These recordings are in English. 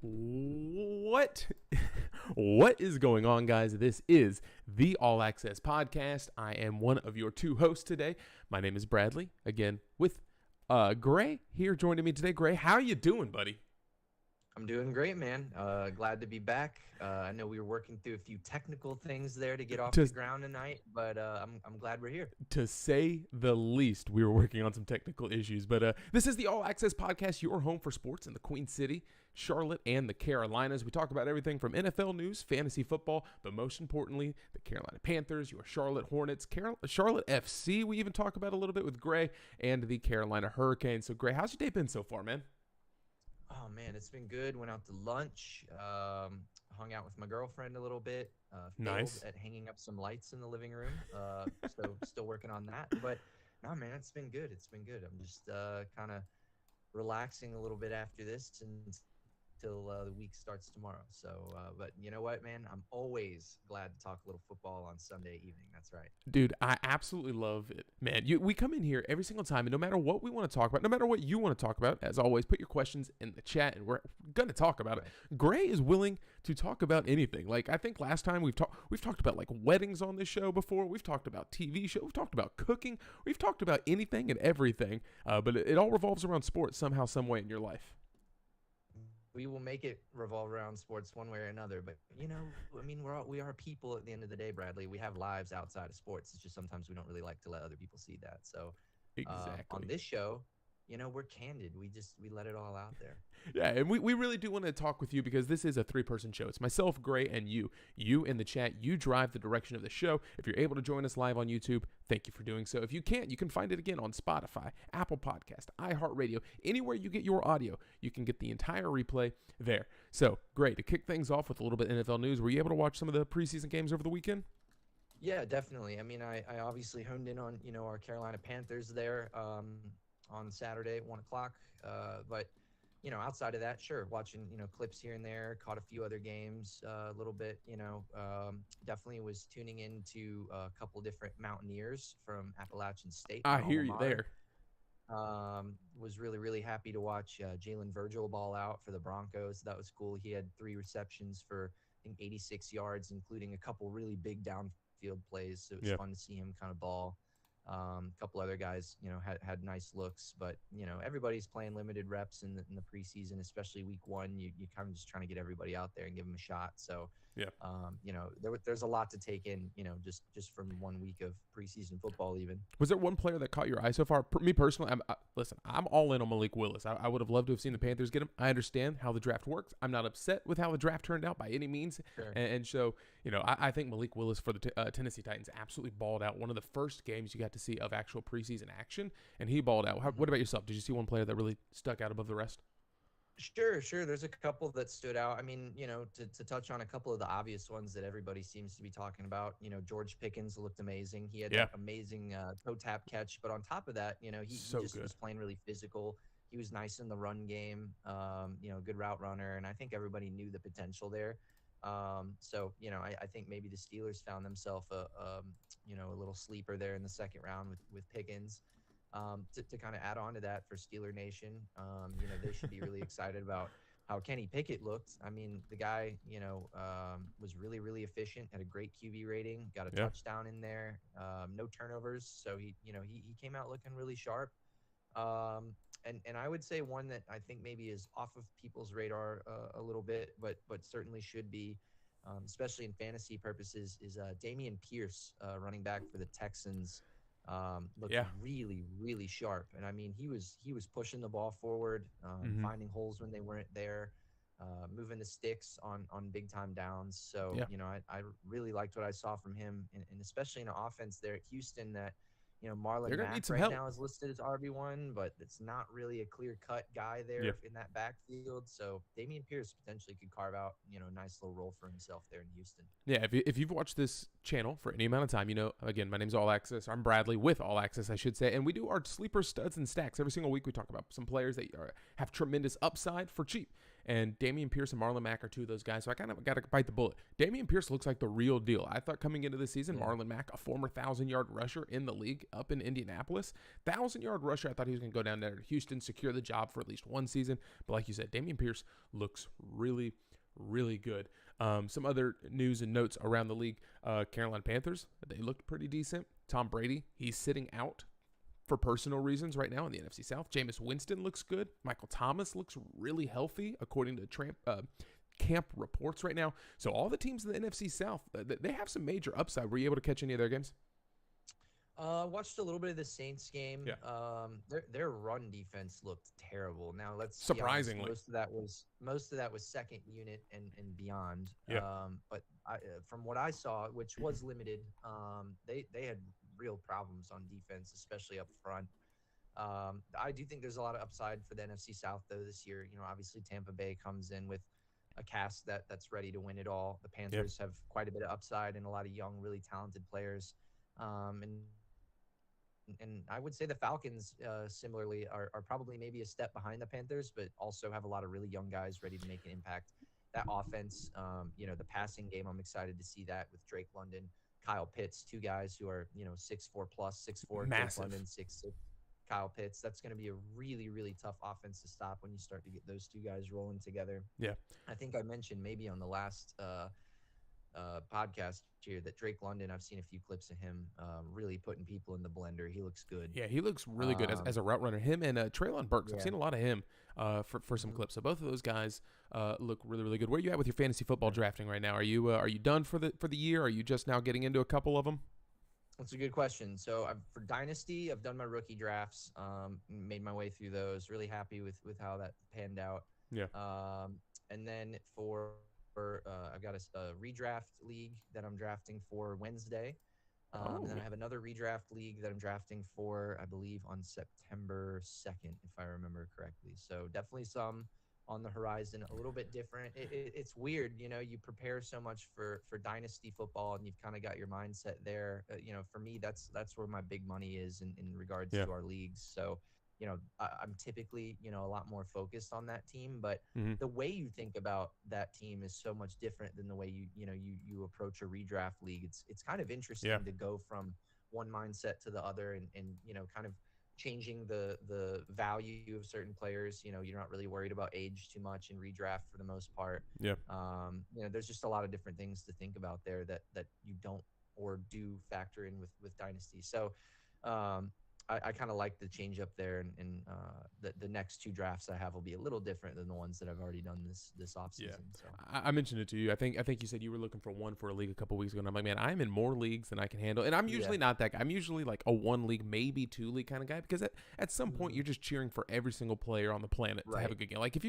What? What is going on, guys? This is the Allaqcess podcast. I am one of your two hosts today. My name is Bradley, again, with Gray here joining me today. Gray, how you doing, buddy? I'm doing great, man. Glad to be back. I know we were working through a few technical things there to get off the ground tonight, but I'm glad we're here. To say the least, we were working on some technical issues, but this is the Allaqcess podcast, your home for sports in the Queen City, Charlotte, and the Carolinas. We talk about everything from NFL news, fantasy football, but most importantly, the Carolina Panthers, your Charlotte Hornets, Charlotte FC. We even talk about a little bit with Gray and the Carolina Hurricanes. So, Gray, how's your day been so far, man? Oh, man, it's been good. Went out to lunch, hung out with my girlfriend a little bit. Nice. At hanging up some lights in the living room. So still working on that. But, no, man, it's been good. It's been good. I'm just kind of relaxing a little bit after this until the week starts tomorrow. So, but you know what, man? I'm always glad to talk a little football on Sunday evening. That's right. Dude, I absolutely love it. Man, we come in here every single time, and no matter what we want to talk about, no matter what you want to talk about, as always, put your questions in the chat, and we're going to talk about it. Gray is willing to talk about anything. Like, I think last time we've talked about, like, weddings on this show before. We've talked about TV shows. We've talked about cooking. We've talked about anything and everything, but it all revolves around sports somehow, some way in your life. We will make it revolve around sports one way or another. But, you know, I mean, we are people at the end of the day, Bradley. We have lives outside of sports. It's just sometimes we don't really like to let other people see that. So Exactly. On this show, you know, we're candid. We let it all out there. Yeah, and we really do want to talk with you because this is a three-person show. It's myself, Gray, and you. You in the chat, you drive the direction of the show. If you're able to join us live on YouTube, thank you for doing so. If you can't, you can find it again on Spotify, Apple Podcast, iHeartRadio, anywhere you get your audio. You can get the entire replay there. So, Gray, to kick things off with a little bit of NFL news, were you able to watch some of the preseason games over the weekend? Yeah, definitely. I mean, I obviously honed in on, you know, our Carolina Panthers there on Saturday at 1 o'clock. But, you know, outside of that, sure, watching, you know, clips here and there, caught a few other games a little bit, you know, definitely was tuning into a couple different Mountaineers from Appalachian State. I hear you there. Was really, really happy to watch Jalen Virgil ball out for the Broncos. That was cool. He had 3 receptions for, I think, 86 yards, including a couple really big downfield plays. So it was fun to see him kind of ball. A couple other guys, you know, had nice looks, but, you know, everybody's playing limited reps in the preseason, especially week 1. You kind of just trying to get everybody out there and give them a shot. So, you know, there's a lot to take in, you know, just from 1 week of preseason football even. Was there one player that caught your eye so far? Me personally, listen, I'm all in on Malik Willis. I would have loved to have seen the Panthers get him. I understand how the draft works. I'm not upset with how the draft turned out by any means. Sure. And so, you know, I think Malik Willis for the Tennessee Titans absolutely balled out. One of the first games you got to see of actual preseason action, and he balled out. What about yourself? Did you see one player that really stuck out above the rest? Sure. There's a couple that stood out. I mean, you know, to touch on a couple of the obvious ones that everybody seems to be talking about, you know, George Pickens looked amazing. He had that amazing toe tap catch. But on top of that, you know, he just was playing really physical. He was nice in the run game, you know, good route runner. And I think everybody knew the potential there. So, you know, I think maybe the Steelers found themselves you know, a little sleeper there in the second round with Pickens. To kind of add on to that for Steeler Nation, you know, they should be really excited about how Kenny Pickett looked. I mean, the guy, you know, was really, really efficient, had a great QB rating, got a touchdown in there, no turnovers. So he came out looking really sharp. And I would say one that I think maybe is off of people's radar a little bit, but certainly should be, especially in fantasy purposes, is Damian Pierce, running back for the Texans. Looked really, really sharp. And I mean, he was pushing the ball forward, finding holes when they weren't there, moving the sticks on big time downs. So, you know, I really liked what I saw from him, and especially in an offense there at Houston that, you know, Marlon Mack right now is listed as RB1, but it's not really a clear-cut guy there in that backfield. So Damian Pierce potentially could carve out, you know, a nice little role for himself there in Houston. Yeah, if you've watched this channel for any amount of time, you know, again, my name's Allaqcess. I'm Bradley with Allaqcess, I should say, and we do our Sleepr studs and stacks. Every single week we talk about some players that have tremendous upside for cheap. And Damian Pierce and Marlon Mack are two of those guys, so I kind of got to bite the bullet. Damian Pierce looks like the real deal. I thought coming into the season, Marlon Mack, a former 1,000-yard rusher in the league up in Indianapolis, 1,000-yard rusher, I thought he was going to go down there to Houston, secure the job for at least one season. But like you said, Damian Pierce looks really, really good. Some other news and notes around the league. Carolina Panthers, they looked pretty decent. Tom Brady, he's sitting out for personal reasons right now in the NFC South. Jameis Winston looks good. Michael Thomas looks really healthy, according to camp reports right now. So all the teams in the NFC South, they have some major upside. Were you able to catch any of their games? Watched a little bit of the Saints game. Yeah. Their run defense looked terrible. Now let's surprisingly be honest, most of that was second unit and beyond. Yeah. But from what I saw, which was limited, they had real problems on defense, especially up front. I do think there's a lot of upside for the NFC South though this year. Obviously Tampa Bay comes in with a cast that's ready to win it all. The Panthers have quite a bit of upside and a lot of young, really talented players. And I would say the Falcons, similarly, are probably maybe a step behind the Panthers, but also have a lot of really young guys ready to make an impact. That offense, the passing game, I'm excited to see that with Drake London, Kyle Pitts, two guys who are, 6'4 plus, 6'4, Drake London, 6'6, Kyle Pitts. That's going to be a really, really tough offense to stop when you start to get those two guys rolling together. Yeah. I think I mentioned maybe on the last podcast here that Drake London, I've seen a few clips of him really putting people in the blender. He looks good. Yeah, he looks really good as a route runner. Him and Treylon Burks, I've seen a lot of him for some clips. So both of those guys look really, really good. Where are you at with your fantasy football drafting right now? Are you done for the year? Are you just now getting into a couple of them? That's a good question. So for Dynasty, I've done my rookie drafts, made my way through those. Really happy with how that panned out. Yeah. And then I've got a redraft league that I'm drafting for Wednesday. And then I have another redraft league that I'm drafting for, I believe, on September 2nd, if I remember correctly. So definitely some on the horizon, a little bit different. It's weird, you prepare so much for Dynasty football and you've kind of got your mindset there. For me, that's where my big money is in regards to our leagues. So, I'm typically, a lot more focused on that team, but the way you think about that team is so much different than the way you approach a redraft league. It's kind of interesting to go from one mindset to the other and kind of changing the value of certain players. You're not really worried about age too much in redraft for the most part. Yeah. There's just a lot of different things to think about there that you don't or do factor in with Dynasty. So, I kind of like the change up there, and the next two drafts I have will be a little different than the ones that I've already done this offseason. Yeah. So I mentioned it to you. I think you said you were looking for one for a league a couple weeks ago, and I'm like, man, I'm in more leagues than I can handle, and I'm usually not that guy. I'm usually like a one league, maybe two league kind of guy, because at some point you're just cheering for every single player on the planet to have a good game. Like if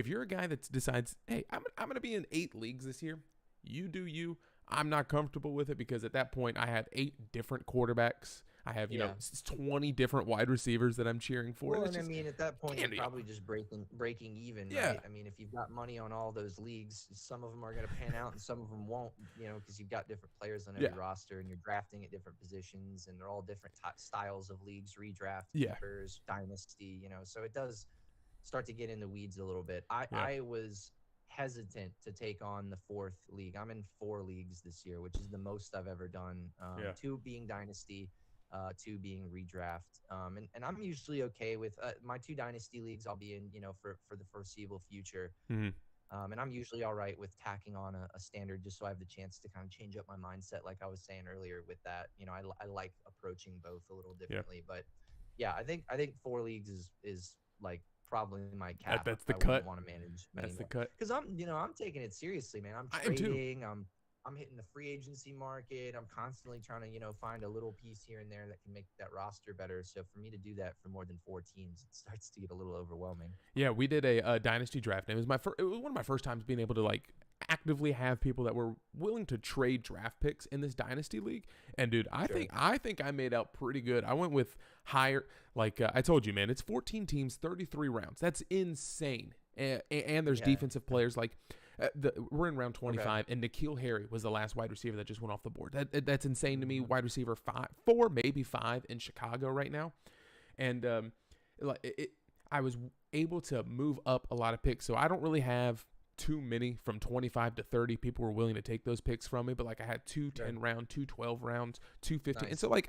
you're a guy that decides, hey, I'm going to be in 8 leagues this year, you do you. I'm not comfortable with it because at that point I have 8 different quarterbacks. I have, 20 different wide receivers that I'm cheering for. Well, and I mean, at that point, you're probably just breaking even, right? I mean, if you've got money on all those leagues, some of them are going to pan out and some of them won't, because you've got different players on every roster and you're drafting at different positions and they're all different styles of leagues, redraft, keepers, dynasty, so it does start to get in the weeds a little bit. I was hesitant to take on the 4th league. I'm in 4 leagues this year, which is the most I've ever done. 2 being dynasty, 2 being redraft. And I'm usually okay with my 2 dynasty leagues I'll be in, for the foreseeable future. And I'm usually all right with tacking on a standard just so I have the chance to kind of change up my mindset. Like I was saying earlier with that, I like approaching both a little differently. But yeah, I think 4 leagues is like probably my cap. That's the I cut. Want to manage. That's the cut. Because I'm taking it seriously, man. I'm trading. I'm hitting the free agency market. I'm constantly trying to, find a little piece here and there that can make that roster better. So for me to do that for more than 4 teams, it starts to get a little overwhelming. Yeah, we did a Dynasty Draft. And it was one of my first times being able to like actively have people that were willing to trade draft picks in this Dynasty League. And dude, I think I made out pretty good. I went with higher, like I told you, man, it's 14 teams, 33 rounds. That's insane. And there's defensive players like we're in round 25, and Nikhil Harry was the last wide receiver that just went off the board. That's insane to me. Wide receiver 4, maybe 5 in Chicago right now. And I was able to move up a lot of picks. So I don't really have too many from 25 to 30. People were willing to take those picks from me, but like I had two 10 round, two 12 rounds, two 15. Nice. And so like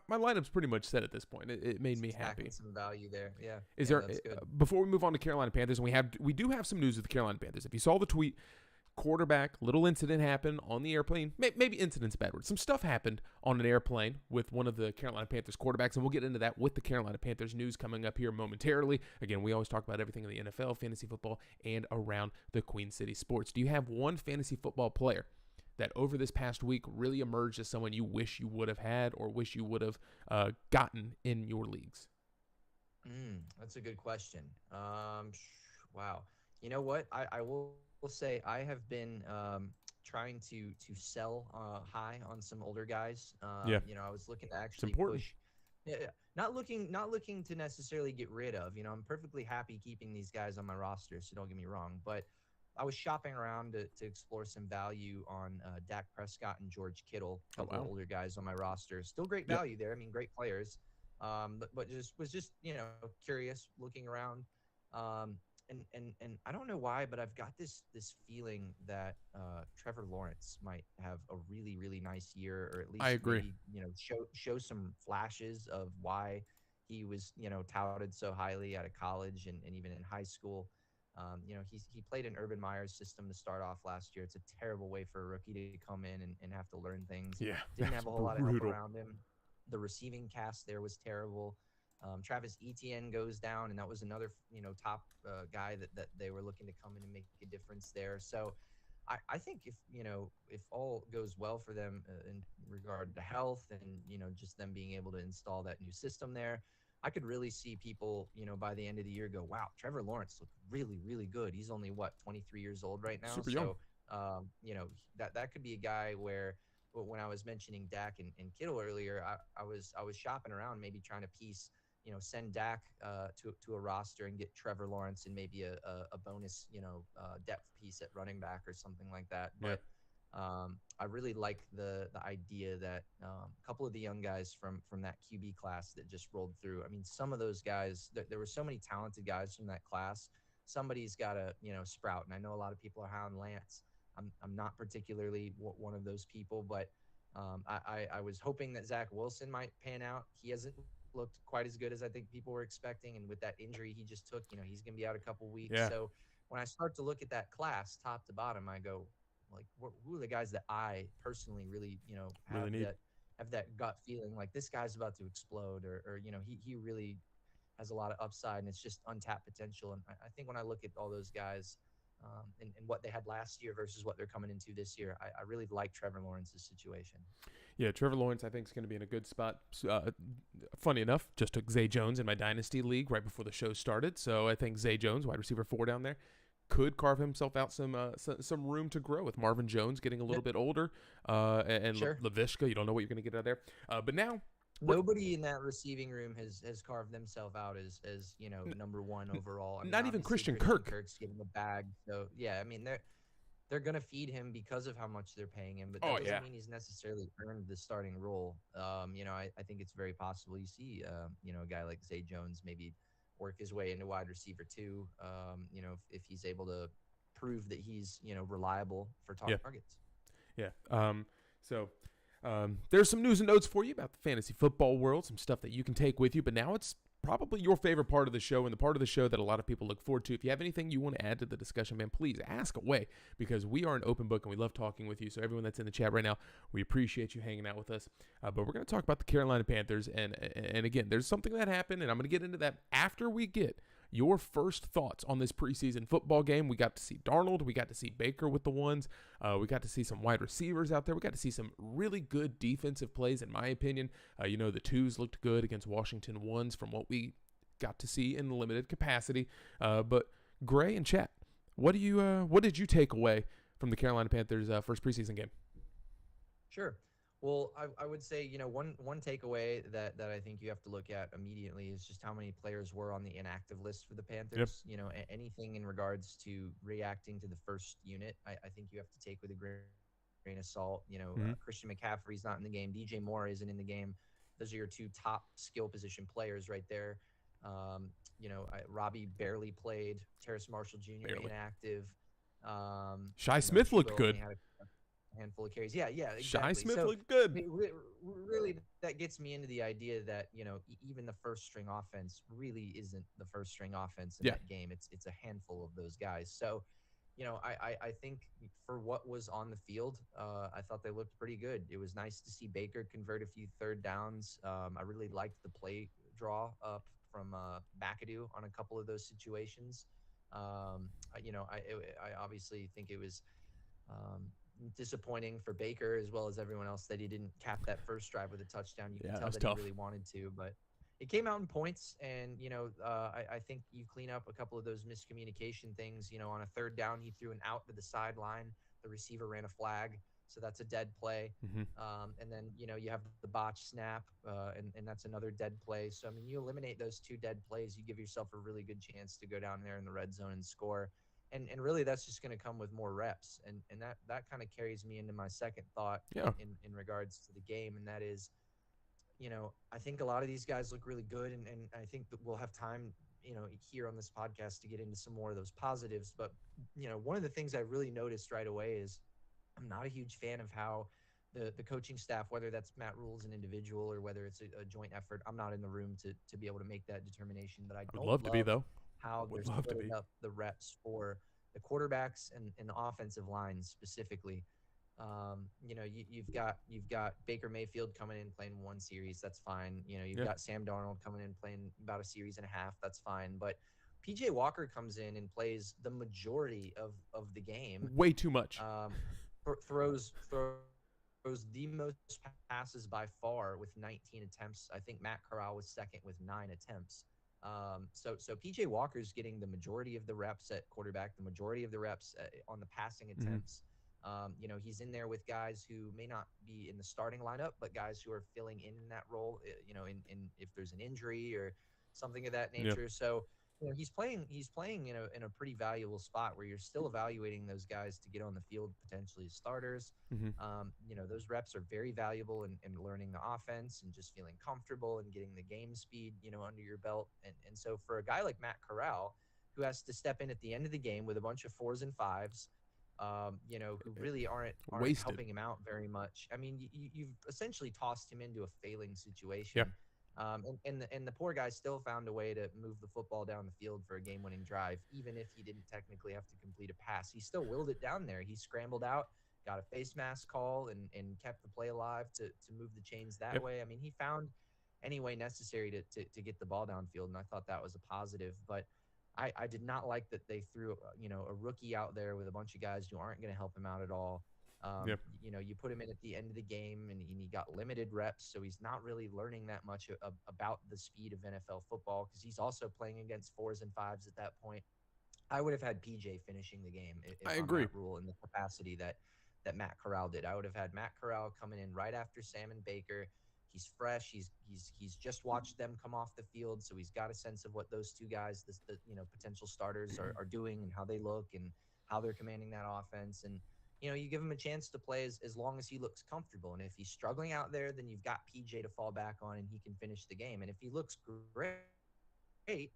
my lineup's pretty much set at this point. It made me happy. Some value there. Yeah. Is there before we move on to Carolina Panthers, and we do have some news with the Carolina Panthers. If you saw the tweet, quarterback, little incident happened on the airplane. Maybe incident's a bad word. Some stuff happened on an airplane with one of the Carolina Panthers quarterbacks, and we'll get into that with the Carolina Panthers news coming up here momentarily. Again, we always talk about everything in the NFL, fantasy football, and around the Queen City sports. Do you have one fantasy football player that over this past week really emerged as someone you wish you would have had or wish you would have gotten in your leagues? That's a good question. Wow. You know what? I will say I have been trying to sell high on some older guys. You know, I was looking to actually push. Yeah, not looking to necessarily get rid of. You know, I'm perfectly happy keeping these guys on my roster, so don't get me wrong. But I was shopping around to explore some value on Dak Prescott and George Kittle, a couple of older guys on my roster. Still great value there. I mean, great players. But just you know, curious, looking around. And I don't know why, but I've got this feeling that Trevor Lawrence might have a really, really nice year, or at least I agree. Maybe, you know, show some flashes of why he was, you know, touted so highly out of college and even in high school. You know, he played in Urban Meyer's system to start off last year. It's a terrible way for a rookie to come in and have to learn things. Yeah, didn't have a whole lot of help around him. The receiving cast there was terrible. Travis Etienne goes down, and that was another, you know, top guy that they were looking to come in and make a difference there. So I think if all goes well for them in regard to health and, you know, just them being able to install that new system there, I could really see people, you know, by the end of the year go, wow, Trevor Lawrence looked really, really good. He's only 23 years old right now. Super young. So, you know, that could be a guy where, when I was mentioning Dak and Kittle earlier, I was shopping around, maybe trying to piece, you know, send Dak to a roster and get Trevor Lawrence and maybe a bonus, you know, depth piece at running back or something like that. But I really like the idea that a couple of the young guys from that QB class that just rolled through. I mean, some of those guys, there were so many talented guys from that class. Somebody's got to, you know, sprout. And I know a lot of people are high on Lance. I'm not particularly one of those people, but I was hoping that Zach Wilson might pan out. He hasn't looked quite as good as I think people were expecting, and with that injury he just took, you know, he's gonna be out a couple weeks. So when I start to look at that class top to bottom, I go, like, who are the guys that I personally really, you know, have that gut feeling like this guy's about to explode, or you know, he really has a lot of upside and it's just untapped potential. And I think when I look at all those guys and what they had last year versus what they're coming into this year, I really like Trevor Lawrence's situation. Yeah, Trevor Lawrence, I think, is going to be in a good spot. Funny enough, just took Zay Jones in my Dynasty League right before the show started. So I think Zay Jones, wide receiver 4 down there, could carve himself out some room to grow with Marvin Jones getting a little bit older. And Laviska, you don't know what you're going to get out of there. But now, nobody in that receiving room has carved themselves out as you know, number one overall. I mean, not even Christian Kirk. Kirk's getting a bag. So yeah, I mean, they're going to feed him because of how much they're paying him, but that doesn't mean he's necessarily earned the starting role. You know, I think it's very possible you see, you know, a guy like Zay Jones maybe work his way into wide receiver 2, you know, if he's able to prove that he's, you know, reliable for targets. So there's some news and notes for you about the fantasy football world, some stuff that you can take with you, but now it's probably your favorite part of the show and the part of the show that a lot of people look forward to. If you have anything you want to add to the discussion, man, please ask away, because we are an open book and we love talking with you. So everyone that's in the chat right now, we appreciate you hanging out with us. But we're going to talk about the Carolina Panthers. And again, there's something that happened, and I'm going to get into that after we get your first thoughts on this preseason football game. We got to see Darnold. We got to see Baker with the ones. We got to see some wide receivers out there. We got to see some really good defensive plays, in my opinion. You know, the 2s looked good against Washington 1s from what we got to see in limited capacity. But Gray and chat, what did you take away from the Carolina Panthers' first preseason game? Sure. Well, I would say, you know, one takeaway that I think you have to look at immediately is just how many players were on the inactive list for the Panthers. You know, anything in regards to reacting to the first unit, I think you have to take with a grain of salt. You know, Christian McCaffrey's not in the game. DJ Moore isn't in the game. Those are your 2 top skill position players right there. Robbie barely played. Terrace Marshall Jr. Barely. inactive. Shy Smith looked good. Had a handful of carries. Yeah, exactly. Shy Smith so, looked good. really, that gets me into the idea that even the first string offense really isn't the first string offense in that game. It's a handful of those guys. So, I think for what was on the field, I thought they looked pretty good. It was nice to see Baker convert a few third downs. I really liked the play draw up from McAdoo on a couple of those situations. I obviously think it was disappointing for Baker as well as everyone else that he didn't cap that first drive with a touchdown. You can tell that tough. He really wanted to, but it came out in points. And, I think you clean up a couple of those miscommunication things. On a third down, he threw an out to the sideline. The receiver ran a flag. So that's a dead play. Mm-hmm. And then, you have the botch snap, and that's another dead play. So, I mean, you eliminate those two dead plays, you give yourself a really good chance to go down there in the red zone and score. And really, that's just going to come with more reps. And that kind of carries me into my second thought in regards to the game. And that is, I think a lot of these guys look really good. And I think that we'll have time, here on this podcast to get into some more of those positives. But, one of the things I really noticed right away is I'm not a huge fan of how the coaching staff, whether that's Matt Rule as an individual or whether it's a joint effort. I'm not in the room to be able to make that determination. But I would love to be, though. How they're splitting up the reps for the quarterbacks and the offensive lines specifically. You've got Baker Mayfield coming in playing one series. That's fine. You've got Sam Darnold coming in playing about a series and a half. That's fine. But PJ Walker comes in and plays the majority of the game. Way too much. Throws the most passes by far with 19 attempts. I think Matt Corral was second with 9 attempts. So PJ Walker's getting the majority of the reps at quarterback, the majority of the reps on the passing attempts. He's in there with guys who may not be in the starting lineup, but guys who are filling in that role, in if there's an injury or something of that nature. So, he's playing, in a pretty valuable spot where you're still evaluating those guys to get on the field potentially as starters. Those reps are very valuable in learning the offense and just feeling comfortable and getting the game speed, under your belt. And so for a guy like Matt Corral, who has to step in at the end of the game with a bunch of 4s and 5s, who really aren't helping him out very much. I mean, you've essentially tossed him into a failing situation. And the poor guy still found a way to move the football down the field for a game-winning drive, even if he didn't technically have to complete a pass. He still willed it down there. He scrambled out, got a face mask call, and kept the play alive to move the chains that way. I mean, he found any way necessary to get the ball downfield, and I thought that was a positive. But I did not like that they threw a rookie out there with a bunch of guys who aren't going to help him out at all. You put him in at the end of the game, and he got limited reps, so he's not really learning that much about the speed of NFL football because he's also playing against 4s and 5s at that point. I would have had PJ finishing the game. I agree. Rule in the capacity that Matt Corral did. I would have had Matt Corral coming in right after Sam and Baker. He's fresh. He's just watched them come off the field, so he's got a sense of what those two guys, the potential starters, are doing and how they look and how they're commanding that offense. And you give him a chance to play as long as he looks comfortable. And if he's struggling out there, then you've got PJ to fall back on, and he can finish the game. And if he looks great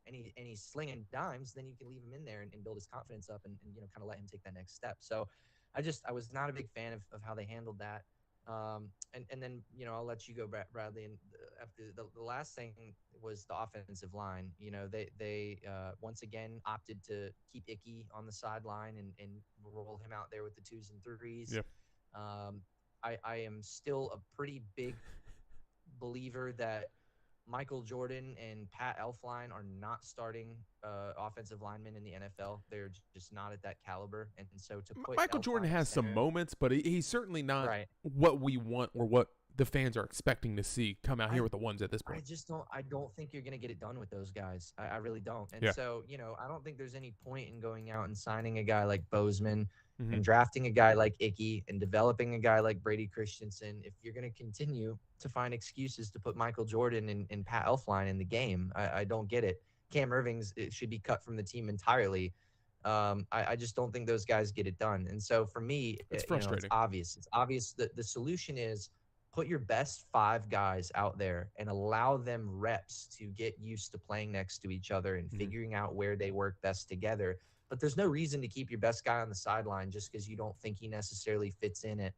and he's slinging dimes, then you can leave him in there and build his confidence up and kind of let him take that next step. So I was not a big fan of how they handled that. And then I'll let you go, Bradley. And after the last thing was the offensive line. They once again opted to keep Icky on the sideline and roll him out there with the 2s and 3s. I am still a pretty big believer that Michael Jordan and Pat Elflein are not starting offensive linemen in the NFL. They're just not at that caliber. And so to put Michael Jordan has some moments, but he's certainly not what we want or what the fans are expecting to see come out here with the ones at this point. I don't think you're going to get it done with those guys. I really don't. And so, I don't think there's any point in going out and signing a guy like Bozeman and drafting a guy like Icky and developing a guy like Brady Christensen if you're going to continue to find excuses to put Michael Jordan and Pat Elflein in the game. I don't get it. Cam Irving's it should be cut from the team entirely. I just don't think those guys get it done. And so for me, it's frustrating. It's obvious. It's obvious that the solution is put your best 5 guys out there and allow them reps to get used to playing next to each other and figuring out where they work best together. But there's no reason to keep your best guy on the sideline just because you don't think he necessarily fits in at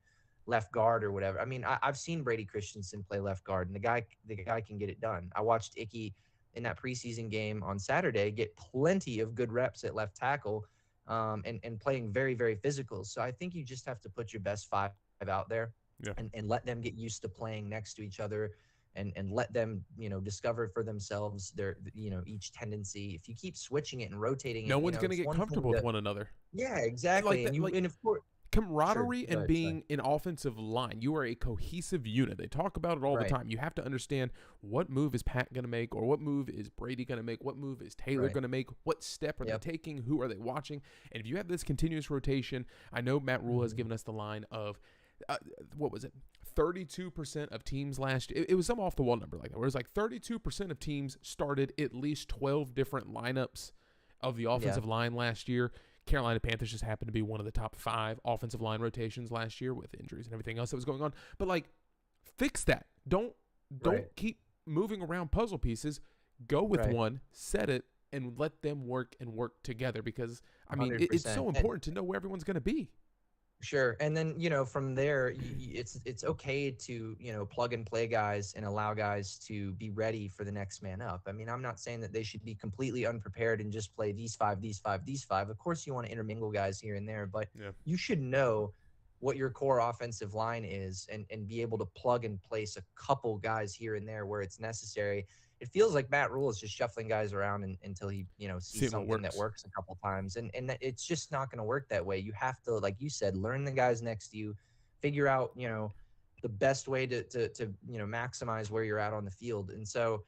left guard or whatever. I mean, I've seen Brady Christensen play left guard, and the guy can get it done. I watched Icky in that preseason game on Saturday get plenty of good reps at left tackle, and playing very, very physical. So I think you just have to put your best 5 out there. Yeah. And let them get used to playing next to each other, and let them, discover for themselves their, each tendency. If you keep switching it and rotating it, no one's going to get comfortable with one another. Yeah, exactly. And of course, camaraderie and being an offensive line, you are a cohesive unit. They talk about it all the time. You have to understand what move is Pat going to make, or what move is Brady going to make, what move is Taylor going to make, what step are they taking, who are they watching. And if you have this continuous rotation, I know Matt Rule has given us the line of, what was it? 32% of teams last year. It was some off the wall number like that, where it was like 32% of teams started at least 12 different lineups of the offensive line last year. Carolina Panthers just happened to be one of the top 5 offensive line rotations last year with injuries and everything else that was going on. But like, fix that. Don't keep moving around puzzle pieces. Go with one, set it, and let them work together. Because I mean, it's so important to know where everyone's going to be. Sure. And then, from there, it's okay to, plug and play guys and allow guys to be ready for the next man up. I mean, I'm not saying that they should be completely unprepared and just play these 5. Of course, you want to intermingle guys here and there, but you should know what your core offensive line is, and be able to plug and place a couple guys here and there where it's necessary. It feels like Matt Rule is just shuffling guys around until he, sees something that works a couple times. And it's just not going to work that way. You have to, like you said, learn the guys next to you, figure out, the best way to maximize where you're at on the field. And so,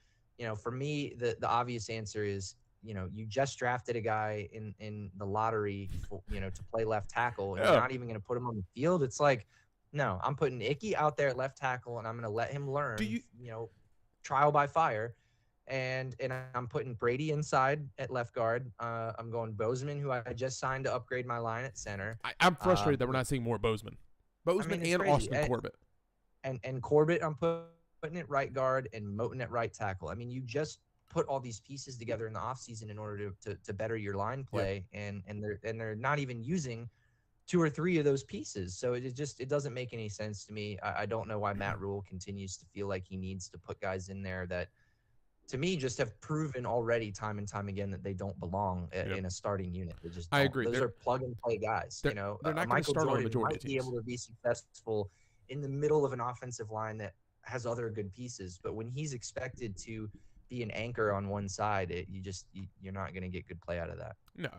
for me, the obvious answer is, you just drafted a guy in the lottery, to play left tackle, and you're not even going to put him on the field. It's like, no, I'm putting Icky out there at left tackle, and I'm going to let him learn, trial by fire. And I'm putting Brady inside at left guard. I'm going Bozeman, who I just signed to upgrade my line at center. I'm frustrated that we're not seeing more Bozeman. And crazy. Austin Corbett. And Corbett, I'm putting at right guard, and Moton at right tackle. I mean, you just put all these pieces together in the offseason in order to better your line play, and they're not even using 2 or 3 of those pieces. So it doesn't make any sense to me. I don't know why Matt Rule continues to feel like he needs to put guys in there that, to me, just have proven already time and time again that they don't belong in a starting unit. They just don't. I agree. Those are plug and play guys. They're not going to Michael start on Jordan the majority might be able to be successful in the middle of an offensive line that has other good pieces, but when he's expected to be an anchor on one side, you're not going to get good play out of that. No,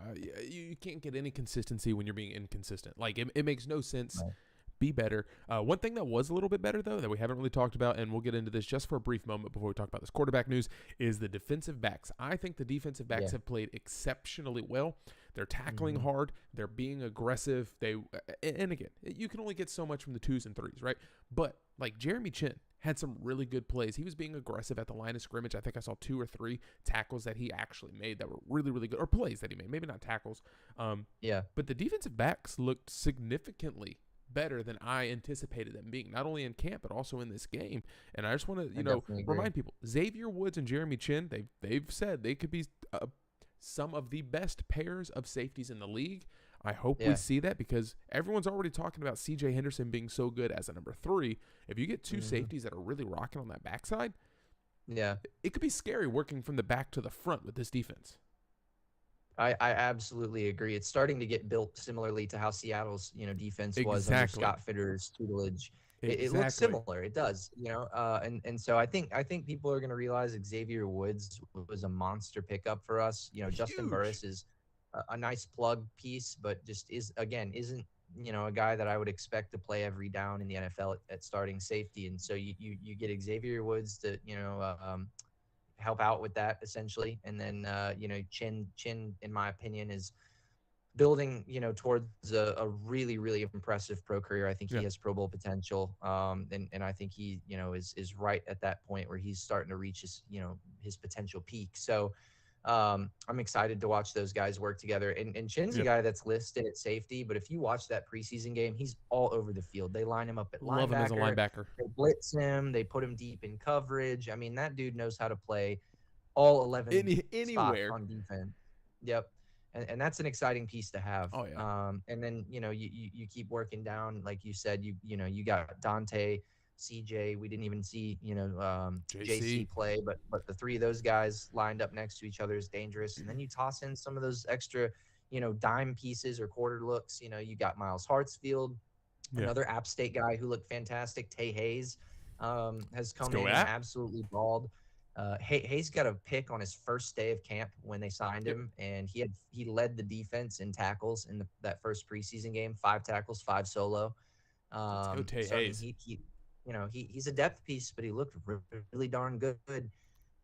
you can't get any consistency when you're being inconsistent. Like, it makes no sense. Right. Be better. One thing that was a little bit better, though, that we haven't really talked about, and we'll get into this just for a brief moment before we talk about this quarterback news, is the defensive backs. I think the defensive backs have played exceptionally well. They're tackling hard. They're being aggressive. And again, you can only get so much from the 2s and 3s, right? But like Jeremy Chin had some really good plays. He was being aggressive at the line of scrimmage. I think I saw 2 or 3 tackles that he actually made that were really, really good, or plays that he made. Maybe not tackles. But the defensive backs looked significantly better than I anticipated them being, not only in camp but also in this game. And I just want to remind people, Xavier Woods and Jeremy Chin, they've said they could be some of the best pairs of safeties in the league. I hope we see that, because everyone's already talking about CJ Henderson being so good as a number 3. If you get 2 safeties that are really rocking on that backside, it could be scary working from the back to the front with this defense. I absolutely agree. It's starting to get built similarly to how Seattle's defense was under Scott Fitter's tutelage. It looks similar. It does, and so I think people are going to realize Xavier Woods was a monster pickup for us. Justin Burris is a nice plug piece, but just isn't a guy that I would expect to play every down in the NFL at starting safety. And so you get Xavier Woods to help out with that essentially, and then Chin in my opinion is building towards a really, really impressive pro career. I think he has Pro Bowl potential, and I think he is right at that point where he's starting to reach his potential peak. So I'm excited to watch those guys work together. And Chin's a guy that's listed at safety, but if you watch that preseason game, he's all over the field. They line him up at Love him as a linebacker. They blitz him. They put him deep in coverage. I mean, that dude knows how to play all 11 spots anywhere on defense. Yep. And that's an exciting piece to have. Oh, yeah. And then, you keep working down. Like you said, you got Dante, CJ. We didn't even see, JC play, but the three of those guys lined up next to each other is dangerous. And then you toss in some of those extra, dime pieces or quarter looks. You got Miles Hartsfield, another App State guy who looked fantastic. Tay Hayes has come in and absolutely balled. Hayes got a pick on his first day of camp when they signed him, and he led the defense in tackles in that first preseason game. 5 tackles, 5 solo. Let's go Tay Hayes. He's a depth piece, but he looked really darn good.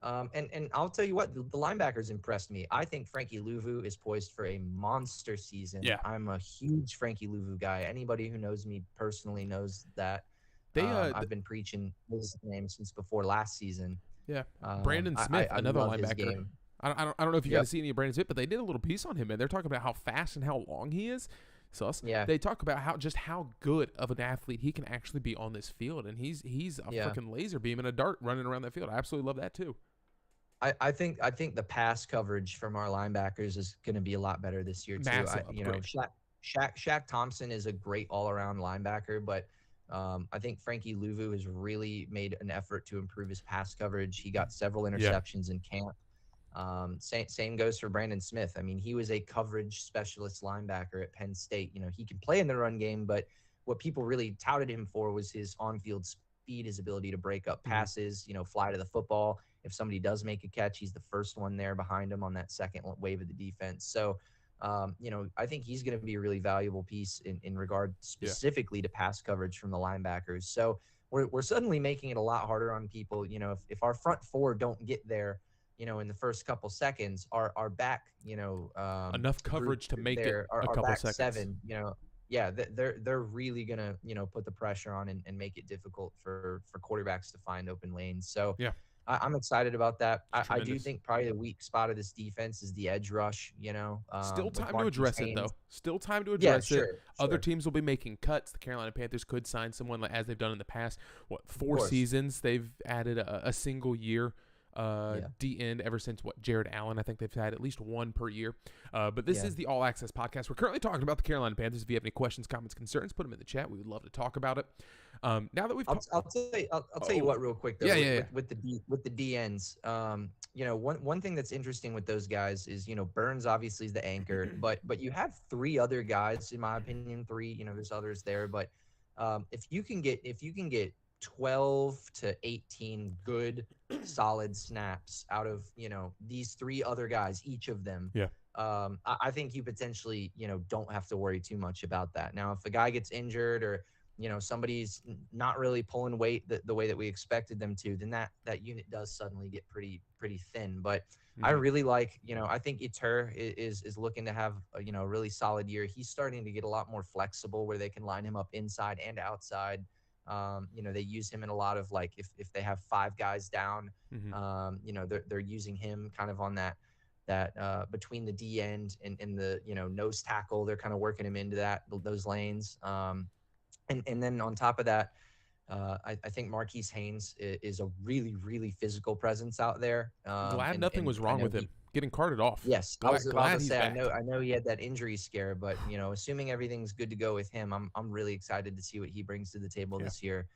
And I'll tell you what, the linebackers impressed me. I think Frankie Louvu is poised for a monster season. Yeah. I'm a huge Frankie Louvu guy. Anybody who knows me personally knows that. I've been preaching his name since before last season. Yeah, Brandon Smith, another linebacker. I don't know if you got to see any of Brandon Smith, but they did a little piece on him, and they're talking about how fast and how long he is. So they talk about how good of an athlete he can actually be on this field, and he's a freaking laser beam and a dart running around that field. I absolutely love that too. I think the pass coverage from our linebackers is going to be a lot better this year too. Shaq Thompson is a great all-around linebacker, but I think Frankie Louvu has really made an effort to improve his pass coverage. He got several interceptions in camp. Same goes for Brandon Smith. I mean, he was a coverage specialist linebacker at Penn State. He can play in the run game, but what people really touted him for was his on-field speed, his ability to break up passes, fly to the football. If somebody does make a catch, he's the first one there behind him on that second wave of the defense. So, I think he's going to be a really valuable piece in regard specifically to pass coverage from the linebackers. So we're suddenly making it a lot harder on people. If our front four don't get there, in the first couple seconds, our back, enough coverage to make it a couple back seconds. 7, they're really gonna put the pressure on and make it difficult for quarterbacks to find open lanes. So I'm excited about that. I do think probably the weak spot of this defense is the edge rush. Still time to address it though. Still time to address it. Other teams will be making cuts. The Carolina Panthers could sign someone as they've done in the past. 4 seasons they've added a single year D end ever since Jared Allen. I think they've had at least one per year. But this is the All Access podcast. We're currently talking about the Carolina Panthers. If you have any questions, comments, concerns, put them in the chat. We would love to talk about it. Now that we've, I'll tell you what real quick though. With the D ends, one thing that's interesting with those guys is Burns obviously is the anchor, but you have 3 other guys in my opinion. 3, there's others there, but if you can get 12 to 18 good solid snaps out of these 3 other guys, each of them, I think you potentially don't have to worry too much about that. Now if a guy gets injured or somebody's not really pulling weight the way that we expected them to, then that unit does suddenly get pretty thin. But I really like, I think Itur is looking to have a really solid year. He's starting to get a lot more flexible where they can line him up inside and outside. They use him in a lot of if they have 5 guys down, they're using him kind of on that between the D end and the nose tackle. They're kind of working him into those lanes. And then on top of that, I think Marquis Haynes is a really, really physical presence out there. Glad nothing was wrong with him getting carted off. Yes, I was about to say, I know he had that injury scare, but assuming everything's good to go with him, I'm really excited to see what he brings to the table this year.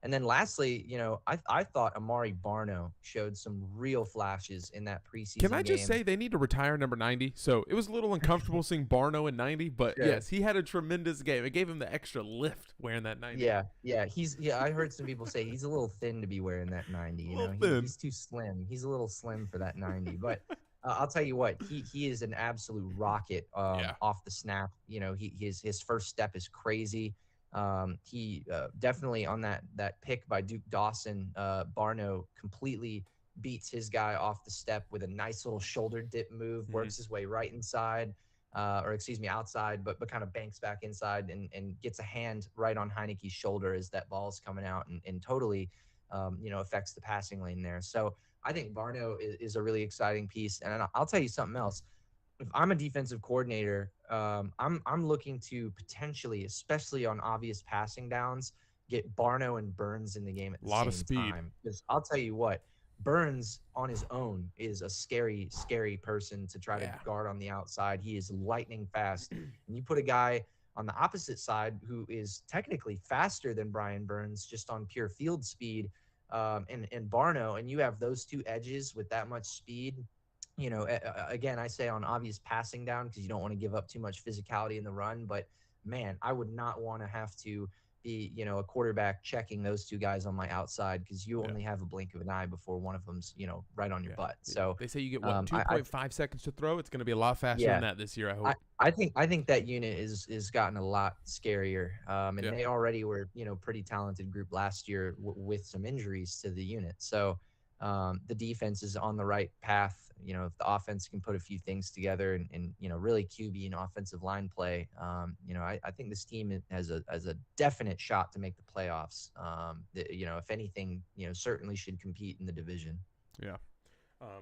And then lastly, I thought Amari Barno showed some real flashes in that preseason game. Can I just say they need to retire number 90? So it was a little uncomfortable seeing Barno in 90, but yes, he had a tremendous game. It gave him the extra lift wearing that 90. Yeah. I heard some people say he's a little thin to be wearing that 90. He's too slim. He's a little slim for that 90, but I'll tell you what, he is an absolute rocket off the snap. His first step is crazy. He definitely on that pick by Duke Dawson, Barno completely beats his guy off the step with a nice little shoulder dip move, works his way right inside, outside, but kind of banks back inside and gets a hand right on Heineke's shoulder as that ball's coming out and totally, affects the passing lane there. So I think Barno is a really exciting piece. And I'll tell you something else. If I'm a defensive coordinator, I'm looking to potentially, especially on obvious passing downs, get Barno and Burns in the game at the Lot of same speed. time. Because I'll tell you what, Burns on his own is a scary, scary person to try to guard on the outside. He is lightning fast. And you put a guy on the opposite side who is technically faster than Brian Burns just on pure field speed, and Barno, and you have those two edges with that much speed. You know, again, I say on obvious passing down because you don't want to give up too much physicality in the run. But, man, I would not want to have to be, you know, a quarterback checking those two guys on my outside because you only have a blink of an eye before one of them's, you know, right on your butt. So they say you get, 2.5 seconds to throw? It's going to be a lot faster than that this year, I hope. I think that unit is gotten a lot scarier. And they already were, you know, pretty talented group last year with some injuries to the unit. So the defense is on the right path. You know, if the offense can put a few things together and you know, really QB and offensive line play, you know, I think this team has a definite shot to make the playoffs. You know, if anything, you know, certainly should compete in the division. Yeah.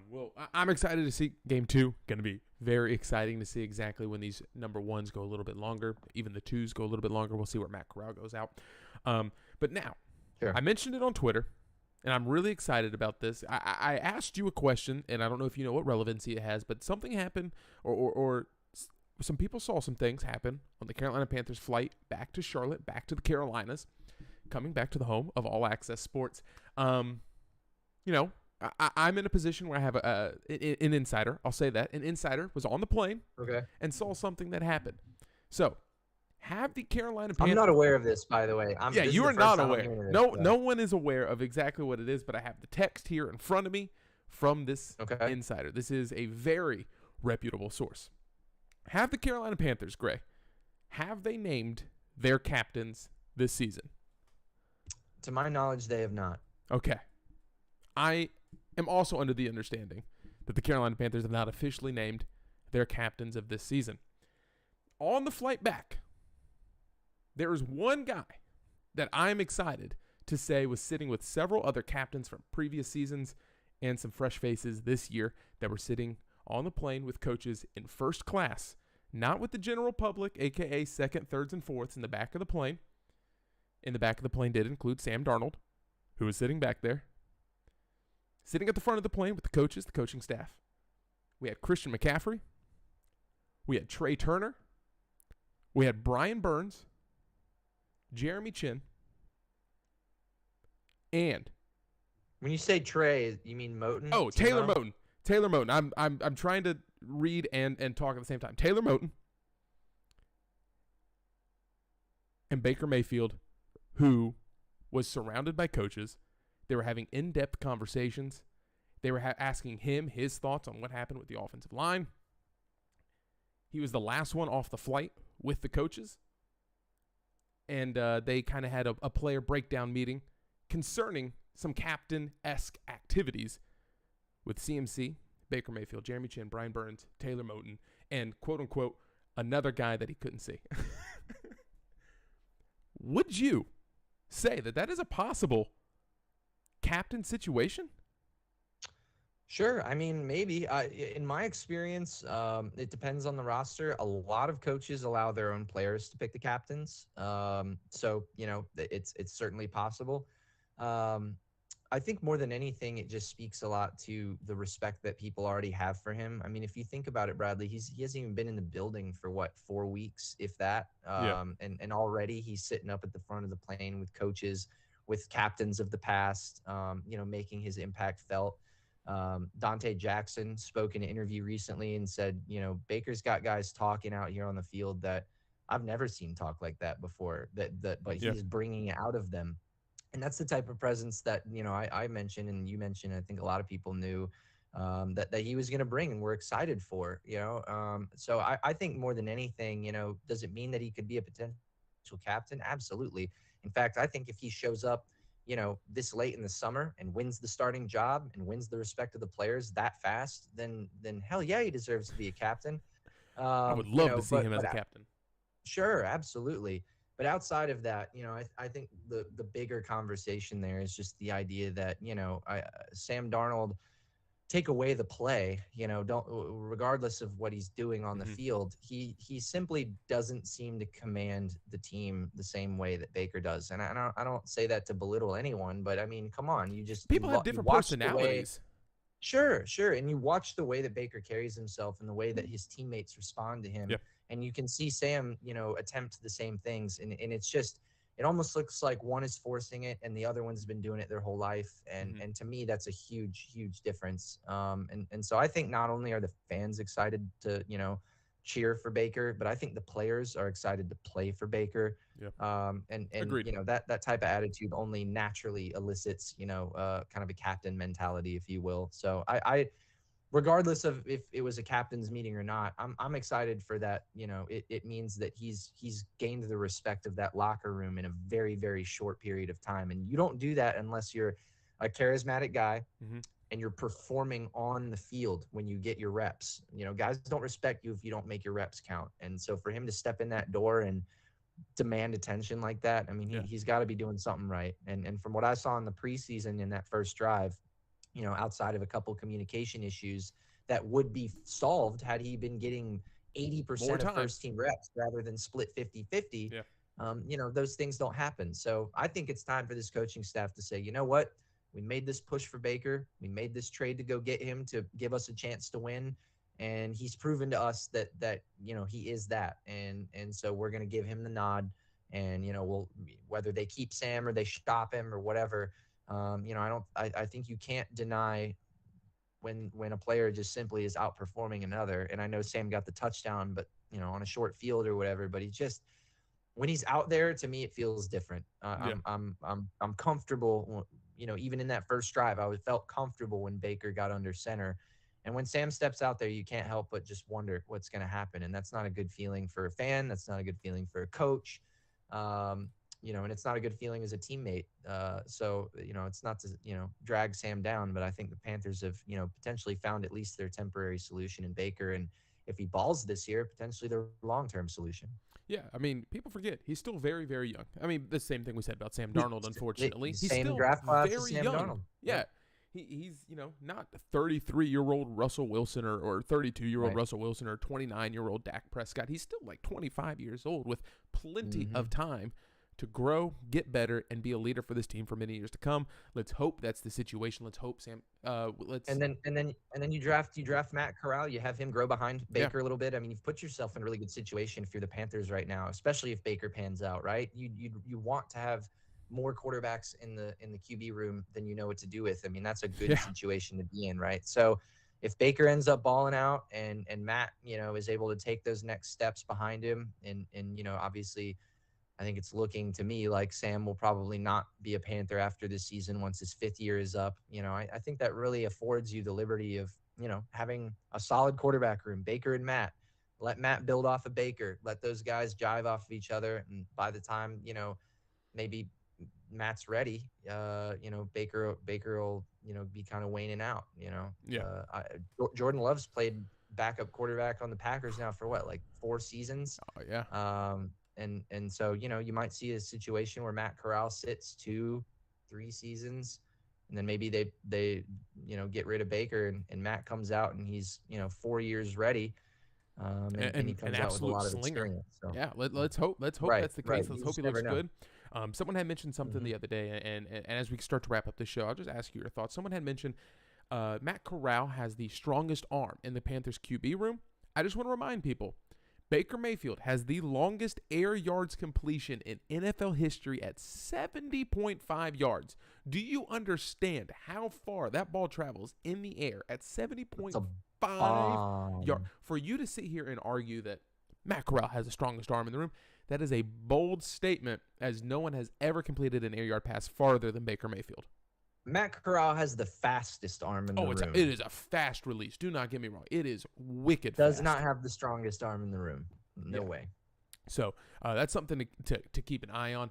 Well, I'm excited to see game 2. Going to be very exciting to see exactly when these number 1s go a little bit longer. Even the 2s go a little bit longer. We'll see where Matt Corral goes out. But now, I mentioned it on Twitter, and I'm really excited about this. I asked you a question, and I don't know if you know what relevancy it has, but something happened, or some people saw some things happen on the Carolina Panthers flight back to Charlotte, back to the Carolinas, coming back to the home of Allaqcess Sports. You know, I'm in a position where I have an insider. I'll say that. An insider was on the plane and saw something that happened. So, have the Carolina Panthers... I'm not aware of this, by the way. You are not aware. No one is aware of exactly what it is, but I have the text here in front of me from this insider. This is a very reputable source. Have the Carolina Panthers, Gray, have they named their captains this season? To my knowledge, they have not. Okay. I am also under the understanding that the Carolina Panthers have not officially named their captains of this season. On the flight back, there is one guy that I'm excited to say was sitting with several other captains from previous seasons and some fresh faces this year that were sitting on the plane with coaches in first class, not with the general public, a.k.a. second, thirds, and fourths in the back of the plane. In the back of the plane did include Sam Darnold, who was sitting back there. Sitting at the front of the plane with the coaches, the coaching staff. We had Christian McCaffrey. We had Trey Turner. We had Brian Burns. Jeremy Chin, and when you say Trey, you mean Moton? Oh, Taylor Moton. Taylor Moton. I'm trying to read and talk at the same time. Taylor Moton and Baker Mayfield, who was surrounded by coaches. They were having in-depth conversations. They were asking him his thoughts on what happened with the offensive line. He was the last one off the flight with the coaches. And they kind of had a player breakdown meeting concerning some captain-esque activities with CMC, Baker Mayfield, Jeremy Chin, Brian Burns, Taylor Moton, and quote-unquote, another guy that he couldn't see. Would you say that is a possible captain situation? Sure. I mean, maybe. In my experience, it depends on the roster. A lot of coaches allow their own players to pick the captains. So, you know, it's certainly possible. I think more than anything, it just speaks a lot to the respect that people already have for him. I mean, if you think about it, Bradley, he hasn't even been in the building for, 4 weeks, if that. And already he's sitting up at the front of the plane with coaches, with captains of the past, you know, making his impact felt. Dante Jackson spoke in an interview recently and said, you know, Baker's got guys talking out here on the field that I've never seen talk like that before, but he's bringing it out of them. And that's the type of presence that, you know, I mentioned and you mentioned, I think a lot of people knew that he was going to bring and we're excited for, you know. So I think more than anything, you know, does it mean that he could be a potential captain? Absolutely. In fact, I think if he shows up, you know, this late in the summer and wins the starting job and wins the respect of the players that fast, then hell yeah, he deserves to be a captain. I would love to see him as a captain. Sure, absolutely. But outside of that, you know, I think the bigger conversation there is just the idea that, you know, Sam Darnold, take away the play, don't, regardless of what he's doing on the field, he simply doesn't seem to command the team the same way that Baker does. And I don't say that to belittle anyone, but I mean, come on, people have different personalities. Sure. And you watch the way that Baker carries himself and the way that his teammates respond to him. Yep. And you can see Sam, attempt the same things. And it's just, it almost looks like one is forcing it and the other one's been doing it their whole life. And to me, that's a huge, huge difference. And so I think not only are the fans excited to, cheer for Baker, but I think the players are excited to play for Baker. Yep. And Agreed. that type of attitude only naturally elicits, kind of a captain mentality, if you will. So I regardless of if it was a captain's meeting or not, I'm excited for that. It means that he's gained the respect of that locker room in a very, very short period of time. And you don't do that unless you're a charismatic guy and you're performing on the field when you get your reps. Guys don't respect you if you don't make your reps count. And so for him to step in that door and demand attention like that, I mean, he's got to be doing something right. And from what I saw in the preseason in that first drive, outside of a couple communication issues that would be solved had he been getting 80% of first team reps rather than split 50-50, those things don't happen. So I think it's time for this coaching staff to say, you know what, we made this push for Baker. We made this trade to go get him to give us a chance to win. And he's proven to us that he is that. And so we're going to give him the nod. And, we'll, whether they keep Sam or they stop him or whatever, I think you can't deny when a player just simply is outperforming another. And I know Sam got the touchdown, but on a short field or whatever, but when he's out there, to me, it feels different. I'm comfortable, even in that first drive, I felt comfortable when Baker got under center. And when Sam steps out there, you can't help but just wonder what's going to happen. And that's not a good feeling for a fan. That's not a good feeling for a coach. And it's not a good feeling as a teammate. So, it's not to, drag Sam down, but I think the Panthers have, potentially found at least their temporary solution in Baker. And if he balls this year, potentially their long-term solution. Yeah, I mean, people forget he's still very, very young. I mean, the same thing we said about Sam Darnold, unfortunately. He's still draft class very Sam young. Darnold. Yeah. He's, not 33-year-old Russell Wilson or 32-year-old Russell Wilson or 29-year-old Dak Prescott. He's still like 25 years old with plenty of time to grow, get better, and be a leader for this team for many years to come. Let's hope that's the situation. Let's hope Sam. And then you draft Matt Corral. You have him grow behind Baker a little bit. I mean, you've put yourself in a really good situation if you're the Panthers right now, especially if Baker pans out. Right? You want to have more quarterbacks in the QB room than you know what to do with. I mean, that's a good situation to be in, right? So if Baker ends up balling out and Matt, is able to take those next steps behind him, and obviously, I think it's looking to me like Sam will probably not be a Panther after this season once his 5th year is up. I think that really affords you the liberty of, having a solid quarterback room, Baker and Matt. Let Matt build off of Baker. Let those guys jive off of each other. And by the time, maybe Matt's ready, Baker will, be kind of waning out, Jordan Love's played backup quarterback on the Packers now for what, like 4 seasons? Oh, yeah. And so, you might see a situation where Matt Corral sits 2-3 seasons, and then maybe they get rid of Baker and Matt comes out and he's, 4 years ready. And he comes out with a lot of experience. So. Yeah. Let's hope that's the case. Let's hope he looks good. Someone had mentioned something the other day, and as we start to wrap up the show, I'll just ask you your thoughts. Someone had mentioned Matt Corral has the strongest arm in the Panthers QB room. I just want to remind people, Baker Mayfield has the longest air yards completion in NFL history at 70.5 yards. Do you understand how far that ball travels in the air at 70.5 yards? For you to sit here and argue that Matt Corral has the strongest arm in the room, that is a bold statement, as no one has ever completed an air yard pass farther than Baker Mayfield. Matt Corral has the fastest arm in the room. It is a fast release. Do not get me wrong. It is wicked fast. Does fast. not have the strongest arm in the room. No way. So that's something to keep an eye on.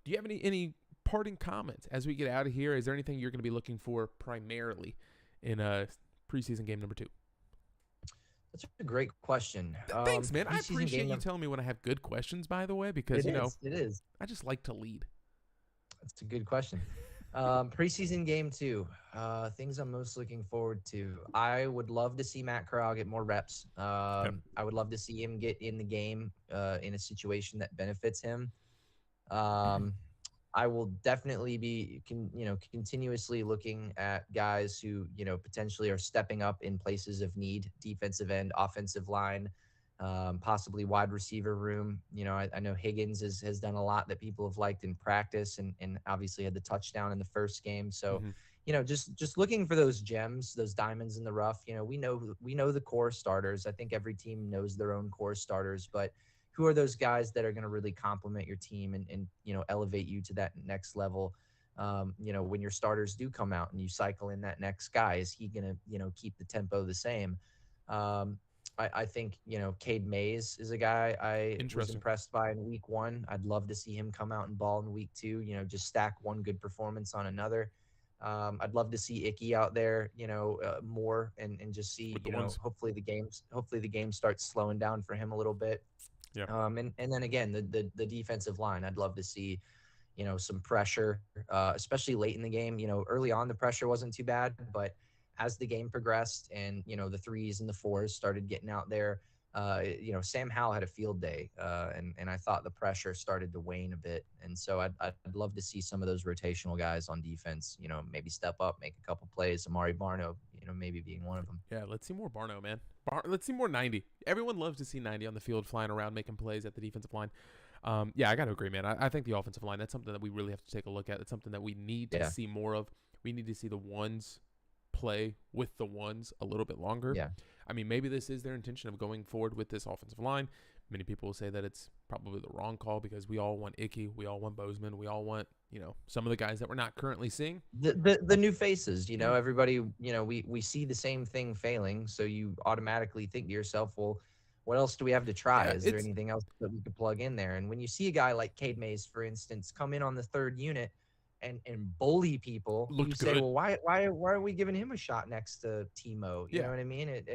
Do you have any parting comments as we get out of here? Is there anything you're going to be looking for primarily in preseason game number 2? That's a great question. Thanks, man. I appreciate you telling me when I have good questions, by the way, because, it is. I just like to lead. That's a good question. Preseason game 2. Things I'm most looking forward to. I would love to see Matt Corral get more reps. Yep. I would love to see him get in the game in a situation that benefits him. I will definitely be, continuously looking at guys who, potentially are stepping up in places of need, defensive end, offensive line, possibly wide receiver room. I know Higgins has done a lot that people have liked in practice and obviously had the touchdown in the first game. So, just looking for those gems, those diamonds in the rough. We know the core starters. I think every team knows their own core starters, but who are those guys that are going to really complement your team and elevate you to that next level? When your starters do come out and you cycle in that next guy, is he going to, keep the tempo the same? I think, Cade Mays is a guy I was impressed by in week 1. I'd love to see him come out and ball in week 2, just stack one good performance on another. I'd love to see Icky out there, more and just see, hopefully the game starts slowing down for him a little bit. Yeah. And then again, the defensive line, I'd love to see, some pressure, especially late in the game. Early on the pressure wasn't too bad, but as the game progressed and, the 3s and the 4s started getting out there, Sam Howell had a field day, and I thought the pressure started to wane a bit. And so I'd love to see some of those rotational guys on defense, maybe step up, make a couple plays. Amari Barno, maybe being one of them. Yeah, let's see more Barno, man. Let's see more 90. Everyone loves to see 90 on the field, flying around, making plays at the defensive line. Yeah, I got to agree, man. I think the offensive line, that's something that we really have to take a look at. It's something that we need to see more of. We need to see the ones play with the ones a little bit longer. Yeah. I mean, maybe this is their intention of going forward with this offensive line. Many people will say that it's probably the wrong call because we all want Icky, we all want Bozeman, we all want, some of the guys that we're not currently seeing. The new faces, everybody, we see the same thing failing, so you automatically think to yourself, well, what else do we have to try? Is there anything else that we could plug in there? And when you see a guy like Cade Mays, for instance, come in on the 3rd unit and bully people, you say, well, why are we giving him a shot next to Timo? You know what I mean?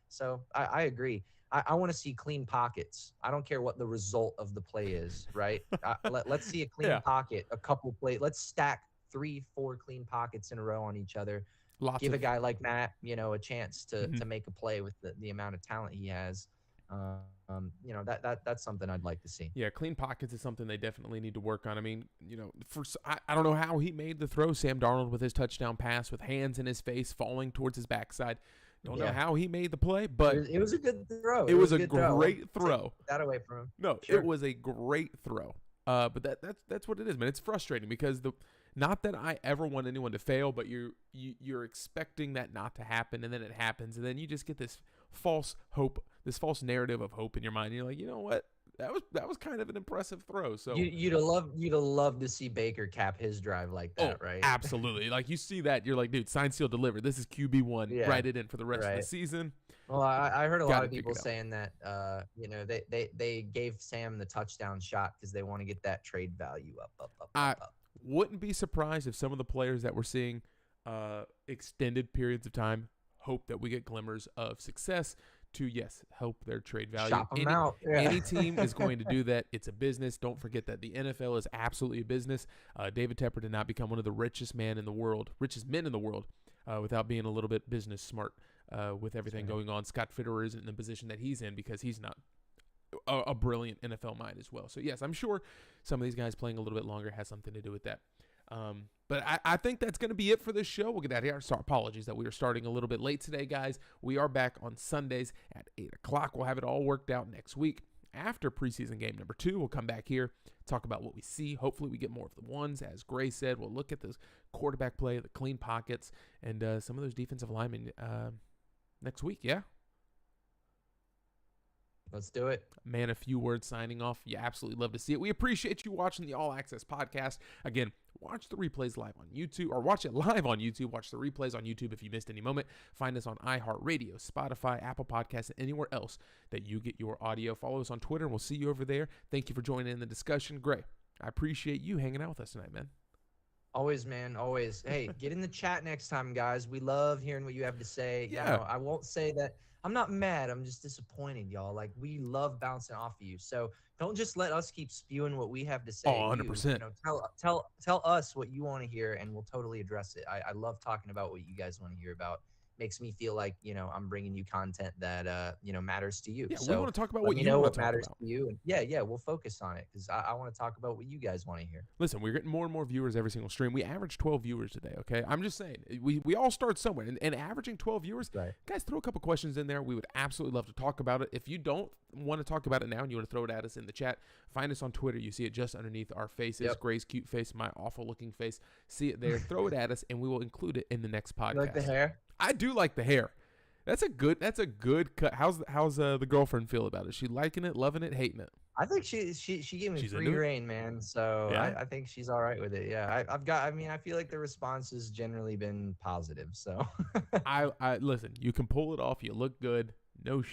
So I agree. I want to see clean pockets. I don't care what the result of the play is, right? Let's see a clean pocket, a couple plays. Let's stack 3-4 clean pockets in a row on each other. Give a guy like Matt, a chance to make a play with the amount of talent he has. That's something I'd like to see. Yeah, clean pockets is something they definitely need to work on. I mean, I don't know how he made the throw, Sam Darnold, with his touchdown pass with hands in his face falling towards his backside. Don't know how he made the play, but it was a good throw. It was a great throw. Take that away from him. No, It was a great throw. But that's what it is, man. It's frustrating because not that I ever want anyone to fail, but you're expecting that not to happen, and then it happens, and then you just get this false hope, this false narrative of hope in your mind. And you're like, you know what? That was kind of an impressive throw. So you'd love to see Baker cap his drive like that, right? Absolutely. Like you see that, you're like, dude, sign, seal, deliver. This is QB1. Write it in for the rest of the season. Well, I heard a lot of people saying that they gave Sam the touchdown shot because they want to get that trade value up. Wouldn't be surprised if some of the players that we're seeing extended periods of time hope that we get glimmers of success to, help their trade value. Shop them out. Any team is going to do that. It's a business. Don't forget that the NFL is absolutely a business. David Tepper did not become one of the richest men in the world, without being a little bit business smart with everything going on. Scott Fitterer isn't in the position that he's in because he's not a brilliant NFL mind as well. So, yes, I'm sure some of these guys playing a little bit longer has something to do with that. But I think that's going to be it for this show. We'll get out of here. Apologies that we are starting a little bit late today, guys. We are back on Sundays at 8 o'clock. We'll have it all worked out next week. After preseason game number 2, we'll come back here, talk about what we see. Hopefully we get more of the ones. As Gray said, we'll look at this quarterback play, the clean pockets, and some of those defensive linemen next week, yeah? Let's do it. Man, a few words signing off. You absolutely love to see it. We appreciate you watching the Allaqcess podcast. Again, watch the replays live on YouTube, or watch it live on YouTube. Watch the replays on YouTube if you missed any moment. Find us on iHeartRadio, Spotify, Apple Podcasts, and anywhere else that you get your audio. Follow us on Twitter, and we'll see you over there. Thank you for joining in the discussion. Gray, I appreciate you hanging out with us tonight, man. Always, man. Always. Hey, get in the chat next time, guys. We love hearing what you have to say. Yeah. I won't say that I'm not mad. I'm just disappointed, y'all. Like, we love bouncing off of you. So don't just let us keep spewing what we have to say. Oh, 100%. Tell us what you want to hear, and we'll totally address it. I love talking about what you guys want to hear about. Makes me feel like, I'm bringing you content that, matters to you. Yeah, so we want to talk about what you want to talk matters about. to you. And yeah, we'll focus on it because I want to talk about what you guys want to hear. Listen, we're getting more and more viewers every single stream. We average 12 viewers today, okay? I'm just saying, we all start somewhere. And averaging 12 viewers, right. Guys, throw a couple questions in there. We would absolutely love to talk about it. If you don't want to talk about it now and you want to throw it at us in the chat, find us on Twitter. You see it just underneath our faces. Yep. Gray's cute face, my awful-looking face. See it there. Throw it at us, and we will include it in the next podcast. You like the hair? I do like the hair. That's a good cut. How's the girlfriend feel about it? Is she liking it, loving it, hating it? I think she gave me free reign, man. So yeah. I think she's all right with it. Yeah, I feel like the response has generally been positive. So I listen. You can pull it off. You look good. No shame.